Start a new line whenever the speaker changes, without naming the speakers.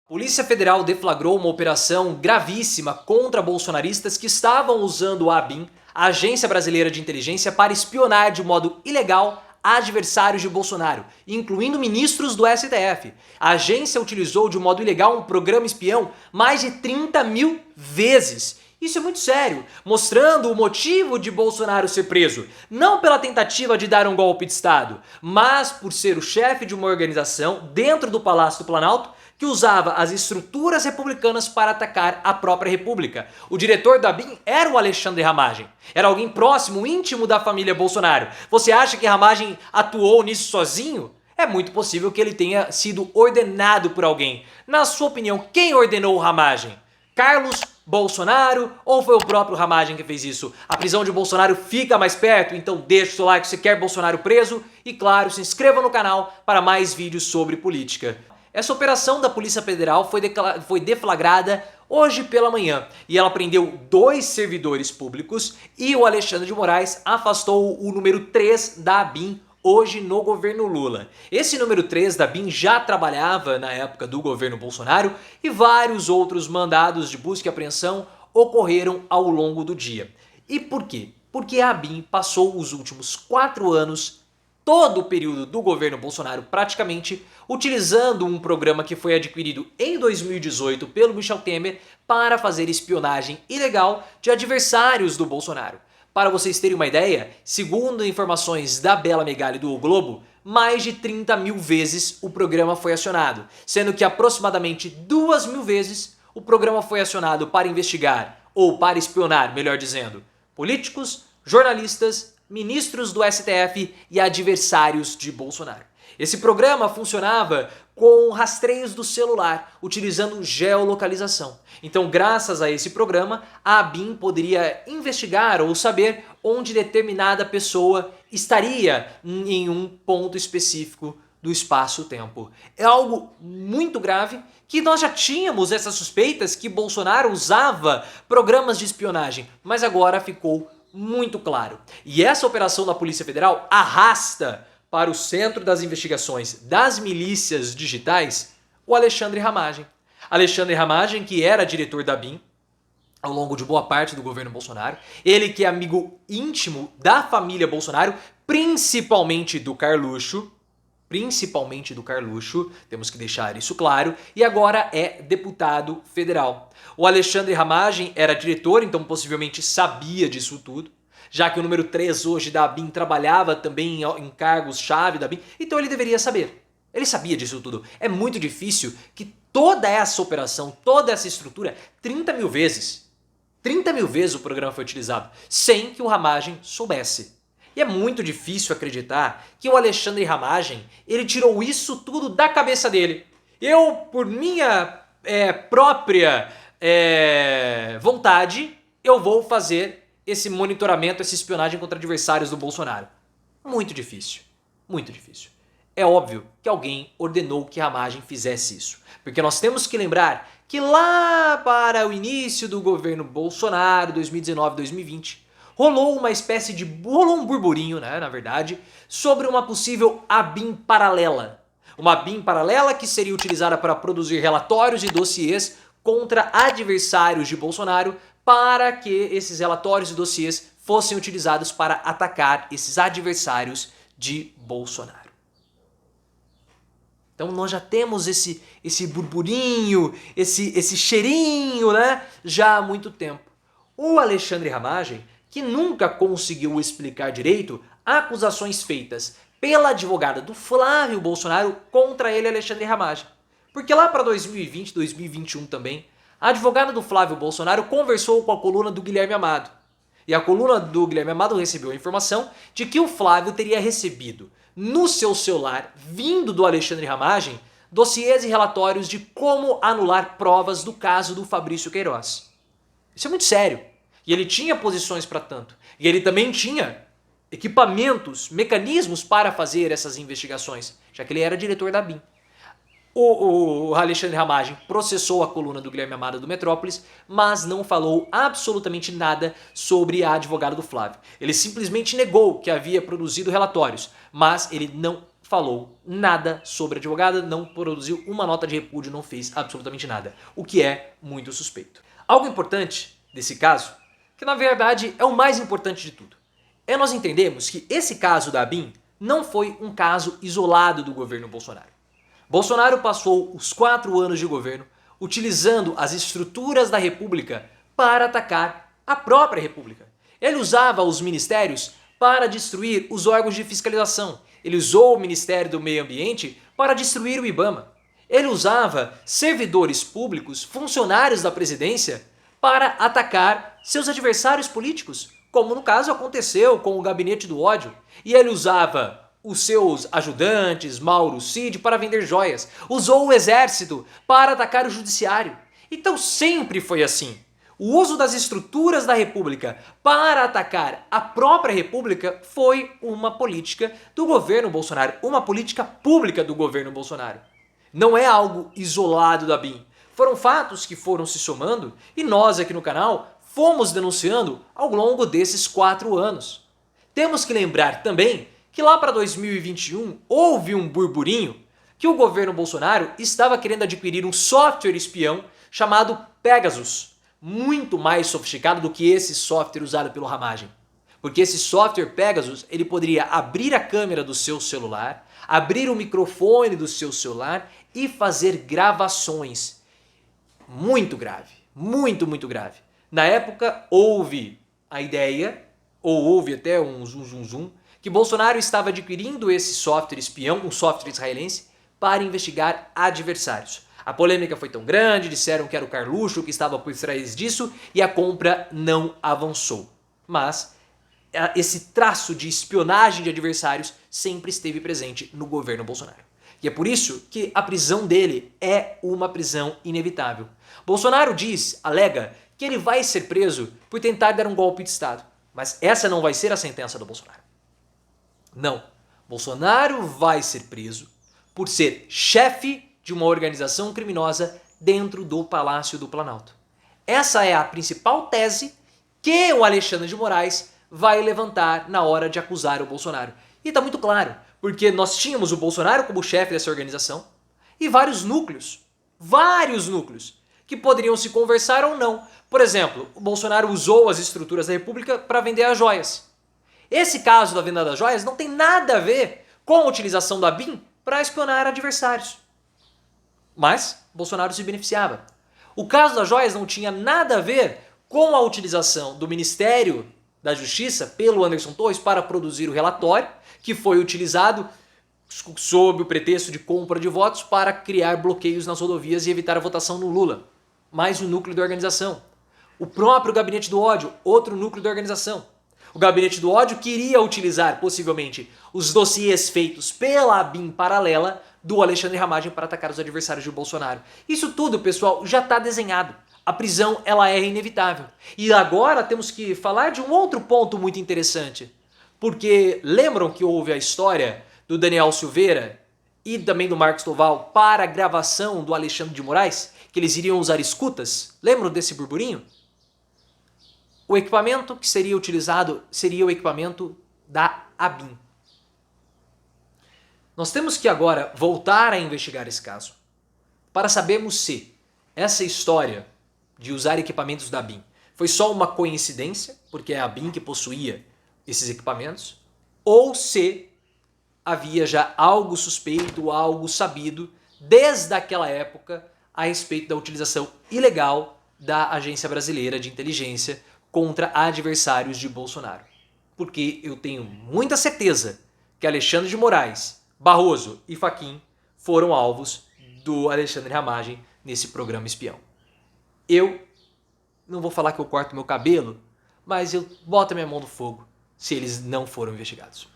Polícia Federal deflagrou uma operação gravíssima contra bolsonaristas que estavam usando a ABIN, a Agência Brasileira de Inteligência, para espionar de modo ilegal adversários de Bolsonaro, incluindo ministros do STF. A agência utilizou de modo ilegal um programa espião mais de 30 mil vezes. Isso é muito sério, mostrando o motivo de Bolsonaro ser preso, não pela tentativa de dar um golpe de Estado, mas por ser o chefe de uma organização dentro do Palácio do Planalto que usava as estruturas republicanas para atacar a própria república. O diretor da ABIN era o Alexandre Ramagem. Era alguém próximo, íntimo da família Bolsonaro. Você acha que Ramagem atuou nisso sozinho? É muito possível que ele tenha sido ordenado por alguém. Na sua opinião, quem ordenou o Ramagem? Carlos Bolsonaro ou foi o próprio Ramagem que fez isso? A prisão de Bolsonaro fica mais perto? Então deixa o seu like se quer Bolsonaro preso e, claro, se inscreva no canal para mais vídeos sobre política. Essa operação da Polícia Federal foi deflagrada hoje pela manhã e ela prendeu 2 servidores públicos e o Alexandre de Moraes afastou o número 3 da ABIN hoje no governo Lula. Esse número 3 da ABIN já trabalhava na época do governo Bolsonaro e vários outros mandados de busca e apreensão ocorreram ao longo do dia. E por quê? Porque a ABIN passou os últimos 4 anos, todo o período do governo Bolsonaro praticamente, utilizando um programa que foi adquirido em 2018 pelo Michel Temer para fazer espionagem ilegal de adversários do Bolsonaro. Para vocês terem uma ideia, segundo informações da Bela Megali do O Globo, mais de 30 mil vezes o programa foi acionado, sendo que aproximadamente 2 mil vezes o programa foi acionado para investigar, ou para espionar, melhor dizendo, políticos, jornalistas, ministros do STF e adversários de Bolsonaro. Esse programa funcionava com rastreios do celular, utilizando geolocalização. Então, graças a esse programa, a ABIN poderia investigar ou saber onde determinada pessoa estaria em um ponto específico do espaço-tempo. É algo muito grave que nós já tínhamos essas suspeitas que Bolsonaro usava programas de espionagem, mas agora ficou muito claro. E essa operação da Polícia Federal arrasta para o centro das investigações das milícias digitais o Alexandre Ramagem. Alexandre Ramagem, que era diretor da ABIN ao longo de boa parte do governo Bolsonaro, ele que é amigo íntimo da família Bolsonaro, principalmente do Carluxo, temos que deixar isso claro, e agora é deputado federal. O Alexandre Ramagem era diretor, então possivelmente sabia disso tudo, já que o número 3 hoje da ABIN trabalhava também em cargos-chave da ABIN, então ele deveria saber. Ele sabia disso tudo. É muito difícil que toda essa operação, toda essa estrutura, 30 mil vezes o programa foi utilizado, sem que o Ramagem soubesse. E é muito difícil acreditar que o Alexandre Ramagem, ele tirou isso tudo da cabeça dele. Eu, por minha própria vontade, eu vou fazer esse monitoramento, essa espionagem contra adversários do Bolsonaro. Muito difícil, muito difícil. É óbvio que alguém ordenou que Ramagem fizesse isso. Porque nós temos que lembrar que lá para o início do governo Bolsonaro, 2019, 2020, rolou um burburinho, né, na verdade, sobre uma possível ABIN paralela. Uma ABIN paralela que seria utilizada para produzir relatórios e dossiês contra adversários de Bolsonaro, para que esses relatórios e dossiês fossem utilizados para atacar esses adversários de Bolsonaro. Então nós já temos esse burburinho, esse cheirinho, né, já há muito tempo. O Alexandre Ramagem, que nunca conseguiu explicar direito acusações feitas pela advogada do Flávio Bolsonaro contra ele, Alexandre Ramagem. Porque lá para 2020, 2021 também, a advogada do Flávio Bolsonaro conversou com a coluna do Guilherme Amado. E a coluna do Guilherme Amado recebeu a informação de que o Flávio teria recebido no seu celular, vindo do Alexandre Ramagem, dossiês e relatórios de como anular provas do caso do Fabrício Queiroz. Isso é muito sério. E ele tinha posições para tanto. E ele também tinha equipamentos, mecanismos para fazer essas investigações, já que ele era diretor da ABIN. O Alexandre Ramagem processou a coluna do Guilherme Amado do Metrópolis, mas não falou absolutamente nada sobre a advogada do Flávio. Ele simplesmente negou que havia produzido relatórios, mas ele não falou nada sobre a advogada, não produziu uma nota de repúdio, não fez absolutamente nada, o que é muito suspeito. Algo importante desse caso, que na verdade é o mais importante de tudo, é nós entendermos que esse caso da ABIN não foi um caso isolado do governo Bolsonaro. Bolsonaro passou os 4 anos de governo utilizando as estruturas da República para atacar a própria República. Ele usava os ministérios para destruir os órgãos de fiscalização. Ele usou o Ministério do Meio Ambiente para destruir o IBAMA. Ele usava servidores públicos, funcionários da presidência, para atacar seus adversários políticos, como no caso aconteceu com o Gabinete do Ódio. E ele usava os seus ajudantes, Mauro Cid, para vender joias. Usou o exército para atacar o judiciário. Então sempre foi assim. O uso das estruturas da República para atacar a própria República foi uma política do governo Bolsonaro, uma política pública do governo Bolsonaro. Não é algo isolado da ABIN. Foram fatos que foram se somando e nós aqui no canal fomos denunciando ao longo desses 4 anos. Temos que lembrar também que lá para 2021 houve um burburinho que o governo Bolsonaro estava querendo adquirir um software espião chamado Pegasus, muito mais sofisticado do que esse software usado pelo Ramagem. Porque esse software Pegasus, ele poderia abrir a câmera do seu celular, abrir o microfone do seu celular e fazer gravações. Muito grave, muito grave. Na época houve a ideia, ou houve até um zoom, que Bolsonaro estava adquirindo esse software espião, um software israelense, para investigar adversários. A polêmica foi tão grande, disseram que era o Carluxo que estava por trás disso e a compra não avançou. Mas esse traço de espionagem de adversários sempre esteve presente no governo Bolsonaro. E é por isso que a prisão dele é uma prisão inevitável. Bolsonaro alega que ele vai ser preso por tentar dar um golpe de Estado. Mas essa não vai ser a sentença do Bolsonaro. Não. Bolsonaro vai ser preso por ser chefe de uma organização criminosa dentro do Palácio do Planalto. Essa é a principal tese que o Alexandre de Moraes vai levantar na hora de acusar o Bolsonaro. E está muito claro, porque nós tínhamos o Bolsonaro como chefe dessa organização e vários núcleos, que poderiam se conversar ou não. Por exemplo, o Bolsonaro usou as estruturas da República para vender as joias. Esse caso da venda das joias não tem nada a ver com a utilização da ABIN para espionar adversários. Mas Bolsonaro se beneficiava. O caso das joias não tinha nada a ver com a utilização do Ministério da Justiça pelo Anderson Torres para produzir o relatório, que foi utilizado sob o pretexto de compra de votos para criar bloqueios nas rodovias e evitar a votação no Lula. Mais um núcleo da organização. O próprio Gabinete do Ódio, outro núcleo da organização. O Gabinete do Ódio queria utilizar, possivelmente, os dossiês feitos pela ABIN paralela do Alexandre Ramagem para atacar os adversários de Bolsonaro. Isso tudo, pessoal, já está desenhado. A prisão, ela é inevitável. E agora temos que falar de um outro ponto muito interessante. Porque lembram que houve a história do Daniel Silveira e também do Marcos Toval para a gravação do Alexandre de Moraes? Que eles iriam usar escutas? Lembram desse burburinho? O equipamento que seria utilizado seria o equipamento da ABIN. Nós temos que agora voltar a investigar esse caso para sabermos se essa história de usar equipamentos da ABIN foi só uma coincidência, porque é a ABIN que possuía esses equipamentos, ou se havia já algo suspeito, algo sabido desde aquela época a respeito da utilização ilegal da Agência Brasileira de Inteligência contra adversários de Bolsonaro. Porque eu tenho muita certeza que Alexandre de Moraes, Barroso e Fachin foram alvos do Alexandre Ramagem nesse programa espião. Eu não vou falar que eu corto meu cabelo, mas eu boto a minha mão no fogo se eles não foram investigados.